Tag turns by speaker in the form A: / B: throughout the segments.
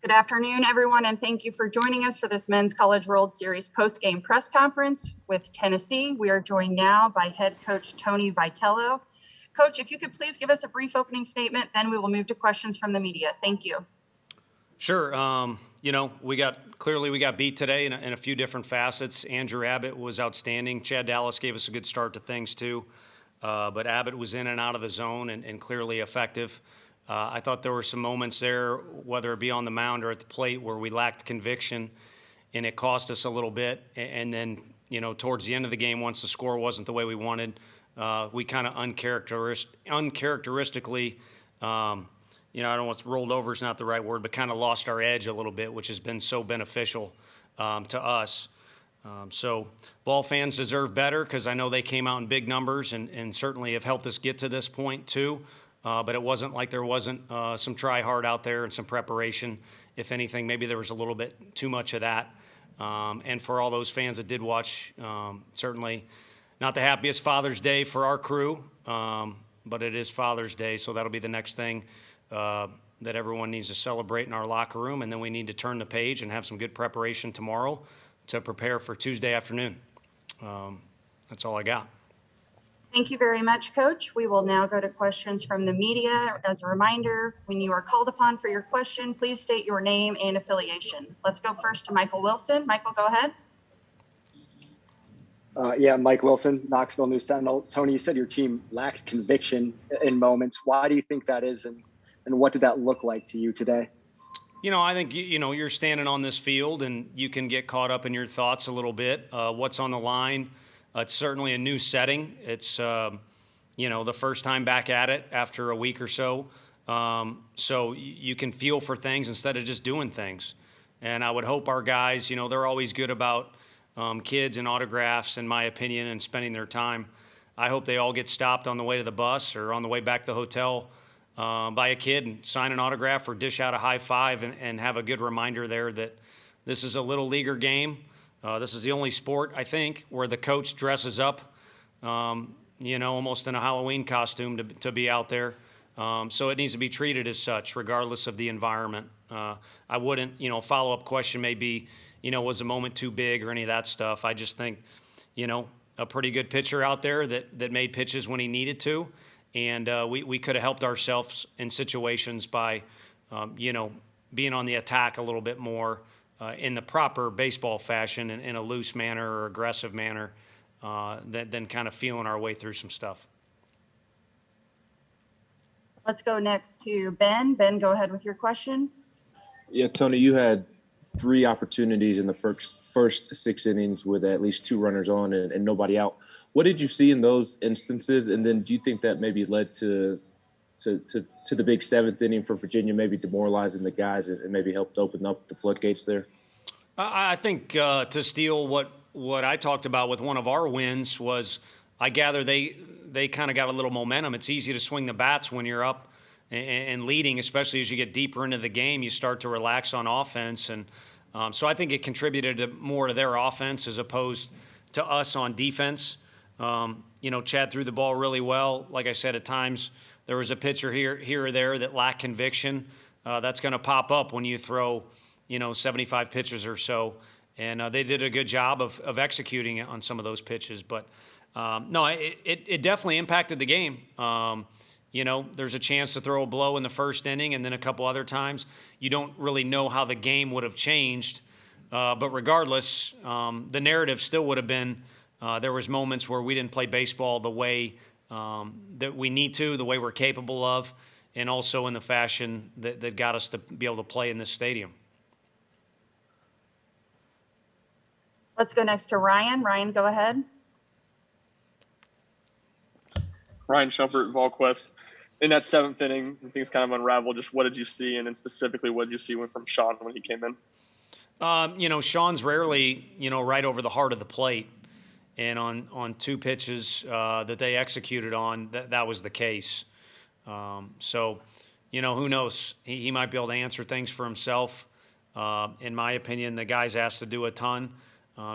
A: Good afternoon, everyone, and thank you for joining us for this Men's College World Series post-game press conference with Tennessee. We are joined now by head coach Tony Vitello. Coach, if you could please give us a brief opening statement, then we will move to questions from the media. Thank you.
B: Sure. We got beat today in a few different facets. Andrew Abbott was outstanding. Chad Dallas gave us a good start to things too, but Abbott was in and out of the zone and clearly effective. I thought there were some moments there, whether it be on the mound or at the plate, where we lacked conviction, and it cost us a little bit. And then, towards the end of the game, once the score wasn't the way we wanted, we kind of uncharacteristically, I don't know what's rolled over is not the right word, but kind of lost our edge a little bit, which has been so beneficial to us. So ball fans deserve better because I know they came out in big numbers and certainly have helped us get to this point too. But it wasn't like there wasn't some try hard out there and some preparation. If anything, maybe there was a little bit too much of that. And for all those fans that did watch, certainly not the happiest Father's Day for our crew, but it is Father's Day, so that'll be the next thing that everyone needs to celebrate in our locker room. And then we need to turn the page and have some good preparation tomorrow to prepare for Tuesday afternoon. That's all I got.
A: Thank you very much, Coach. We will now go to questions from the media. As a reminder, when you are called upon for your question, please state your name and affiliation. Let's go first to Michael Wilson. Michael, go ahead.
C: Mike Wilson, Knoxville News Sentinel. Tony, you said your team lacked conviction in moments. Why do you think that is, and what did that look like to you today?
B: I think, you're standing on this field and you can get caught up in your thoughts a little bit. What's on the line? It's certainly a new setting. It's, the first time back at it after a week or so. So you can feel for things instead of just doing things. And I would hope our guys, they're always good about kids and autographs, in my opinion, and spending their time. I hope they all get stopped on the way to the bus or on the way back to the hotel by a kid and sign an autograph or dish out a high five and have a good reminder there that this is a little leaguer game. This is the only sport, I think, where the coach dresses up, almost in a Halloween costume to be out there. So it needs to be treated as such, regardless of the environment. I wouldn't, follow-up question may be, was the moment too big or any of that stuff. I just think, a pretty good pitcher out there that made pitches when he needed to. And we could have helped ourselves in situations by, being on the attack a little bit more. In the proper baseball fashion, in a loose manner or aggressive manner, than kind of feeling our way through some stuff.
A: Let's go next to Ben. Ben, go ahead with your question.
D: Yeah, Tony, you had 3 opportunities in the first 6 innings with at least 2 runners on and nobody out. What did you see in those instances? And then do you think that maybe led to the big 7th inning for Virginia, maybe demoralizing the guys and maybe helped open up the floodgates there?
B: I think to steal what I talked about with one of our wins was I gather they kind of got a little momentum. It's easy to swing the bats when you're up and leading, especially as you get deeper into the game. You start to relax on offense. And so I think it contributed more to their offense as opposed to us on defense. Chad threw the ball really well. Like I said, at times – there was a pitcher here or there that lacked conviction. That's going to pop up when you throw, 75 pitches or so. And they did a good job of executing on some of those pitches. But, no, it definitely impacted the game. There's a chance to throw a blow in the first inning and then a couple other times. You don't really know how the game would have changed. But regardless, the narrative still would have been there was moments where we didn't play baseball the way that we need to, the way we're capable of, and also in the fashion that got us to be able to play in this stadium.
A: Let's go next to Ryan. Ryan, go ahead.
E: Ryan Shumpert, VolQuest. In that 7th inning, things kind of unraveled. Just what did you see, and then specifically what did you see from Sean when he came in?
B: Sean's rarely, right over the heart of the plate. And on 2 pitches that they executed on, that was the case. So, who knows? He might be able to answer things for himself. In my opinion, the guy's asked to do a ton.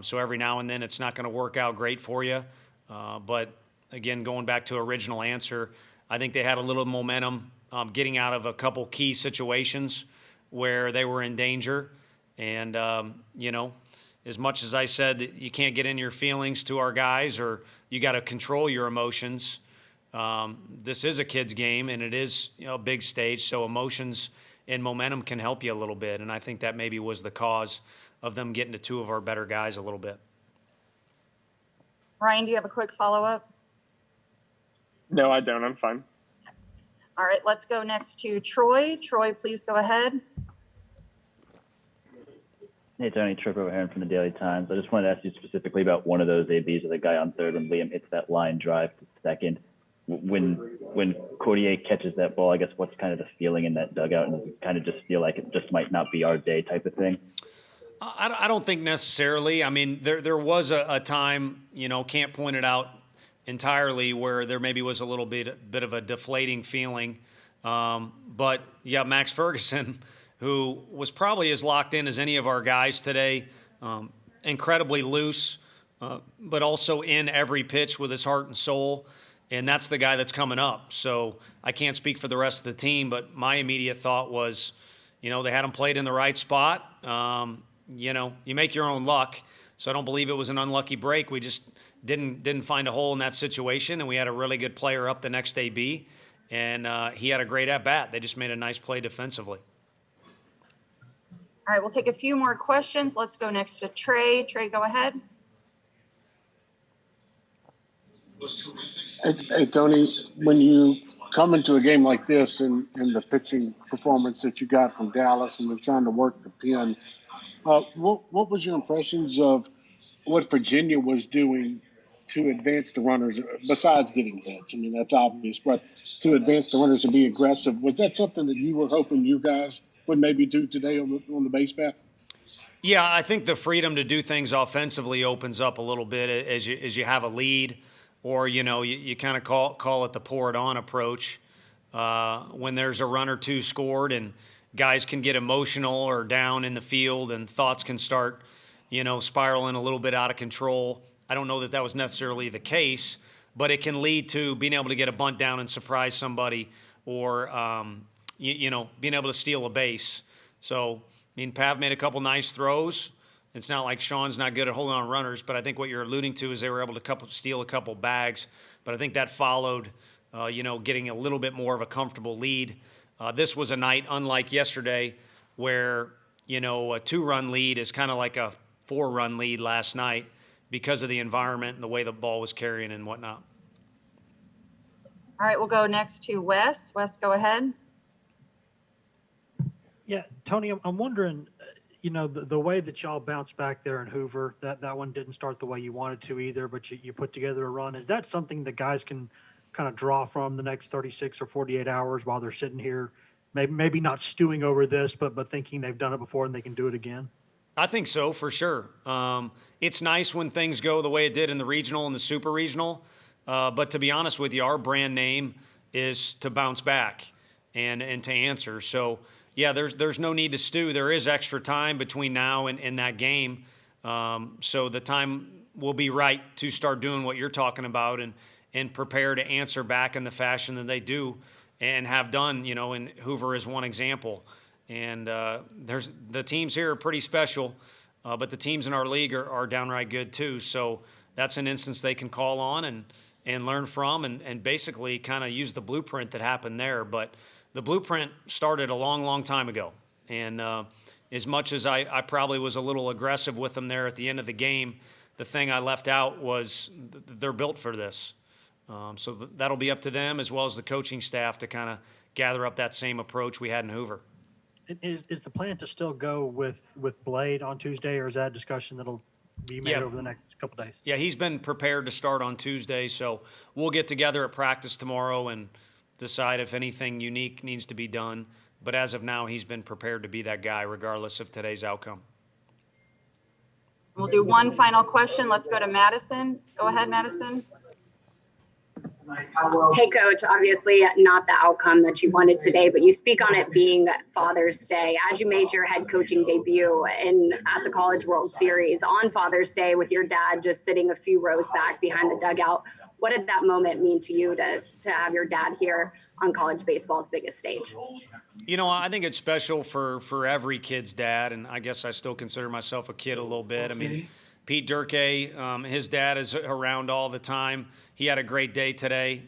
B: So every now and then it's not going to work out great for you. But, again, going back to original answer, I think they had a little momentum getting out of a couple key situations where they were in danger. And, as much as I said that you can't get in your feelings to our guys, or you got to control your emotions, this is a kid's game, and it is a big stage, so emotions and momentum can help you a little bit. And I think that maybe was the cause of them getting to two of our better guys a little bit.
A: Ryan, do you have a quick follow-up?
E: No, I don't. I'm fine.
A: All right, let's go next to Troy. Troy, please go ahead.
F: Hey, Tony, Trip O'Haron from the Daily Times. I just wanted to ask you specifically about one of those ABs of the guy on third when Liam hits that line drive to second. When Cordier catches that ball, I guess what's kind of the feeling in that dugout, and you kind of just feel like it just might not be our day type of thing?
B: I don't think necessarily. I mean, there was a time, can't point it out entirely, where there maybe was a little bit of a deflating feeling. But yeah, Max Ferguson, who was probably as locked in as any of our guys today, incredibly loose, but also in every pitch with his heart and soul. And that's the guy that's coming up. So I can't speak for the rest of the team, but my immediate thought was, they had him played in the right spot. You make your own luck. So I don't believe it was an unlucky break. We just didn't find a hole in that situation, and we had a really good player up the next AB, and he had a great at-bat. They just made a nice play defensively.
A: All right, we'll take a few more questions. Let's go next to Trey. Trey, go ahead.
G: Hey, Tony, when you come into a game like this and the pitching performance that you got from Dallas and you're trying to work the pen, what was your impressions of what Virginia was doing to advance the runners, besides getting hits? I mean, that's obvious, but to advance the runners and be aggressive, was that something that you were hoping you guys would maybe do today on the base path?
B: Yeah, I think the freedom to do things offensively opens up a little bit as you have a lead, or you kind of call it the pour it on approach. When there's a run or two scored and guys can get emotional or down in the field and thoughts can start, spiraling a little bit out of control. I don't know that was necessarily the case, but it can lead to being able to get a bunt down and surprise somebody, or being able to steal a base. So, Pav made a couple nice throws. It's not like Sean's not good at holding on runners, but I think what you're alluding to is they were able to steal a couple bags. But I think that followed, getting a little bit more of a comfortable lead. This was a night unlike yesterday, where, a 2-run lead is kind of like a 4-run lead last night because of the environment and the way the ball was carrying and whatnot.
A: All right, we'll go next to Wes. Wes, go ahead.
H: Yeah, Tony, I'm wondering, the way that y'all bounced back there in Hoover, that one didn't start the way you wanted to either, but you put together a run. Is that something that guys can kind of draw from the next 36 or 48 hours while they're sitting here, maybe not stewing over this, but thinking they've done it before and they can do it again?
B: I think so, for sure. It's nice when things go the way it did in the regional and the super regional. But to be honest with you, our brand name is to bounce back and to answer. So, yeah, there's no need to stew. There is extra time between now and that game. So the time will be right to start doing what you're talking about and prepare to answer back in the fashion that they do and have done, and Hoover is one example. And the teams here are pretty special, but the teams in our league are downright good too. So that's an instance they can call on and learn from and basically kind of use the blueprint that happened there. But the blueprint started a long, long time ago. And as much as I probably was a little aggressive with them there at the end of the game, the thing I left out was they're built for this. So that'll be up to them as well as the coaching staff to kind of gather up that same approach we had in Hoover.
H: Is the plan to still go with Blade on Tuesday, or is that a discussion that'll be made over the next couple of days?
B: Yeah, he's been prepared to start on Tuesday, so we'll get together at practice tomorrow and decide if anything unique needs to be done. But as of now, he's been prepared to be that guy regardless of today's outcome.
A: We'll do one final question. Let's go to Madison. Go ahead, Madison.
I: Hey, Coach, obviously not the outcome that you wanted today, but you speak on it being Father's Day. As you made your head coaching debut at the College World Series on Father's Day with your dad just sitting a few rows back behind the dugout, What did that moment mean to you to have your dad here on college baseball's biggest stage?
B: You know, I think it's special for every kid's dad, and I guess I still consider myself a kid a little bit. I mean, Pete Durkee, his dad is around all the time. He had a great day today.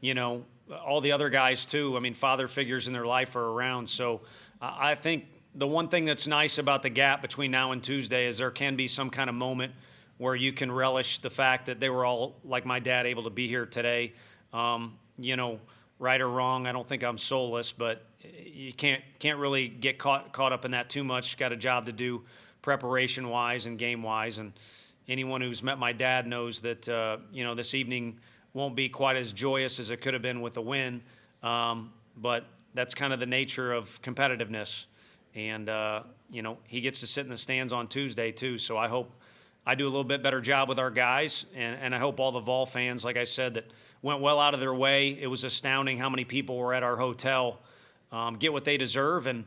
B: You know, all the other guys too. I mean, father figures in their life are around. So I think the one thing that's nice about the gap between now and Tuesday is there can be some kind of moment where you can relish the fact that they were all, like my dad, able to be here today. You know, right or wrong, I don't think I'm soulless, but you can't really get caught up in that too much. Got a job to do preparation-wise and game-wise. And anyone who's met my dad knows that, you know, this evening won't be quite as joyous as it could have been with a win. But that's kind of the nature of competitiveness. And, you know, he gets to sit in the stands on Tuesday, too. So I hope I do a little bit better job with our guys. And I hope all the Vol fans, like I said, that went well out of their way. It was astounding how many people were at our hotel, get what they deserve and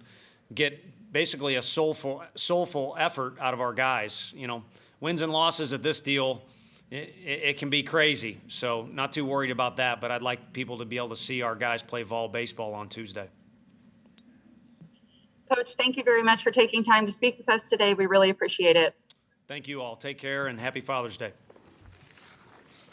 B: get basically a soulful effort out of our guys. You know, wins and losses at this deal, it can be crazy. So not too worried about that, but I'd like people to be able to see our guys play Vol baseball on Tuesday.
A: Coach, thank you very much for taking time to speak with us today. We really appreciate it.
B: Thank you all. Take care and happy Father's Day.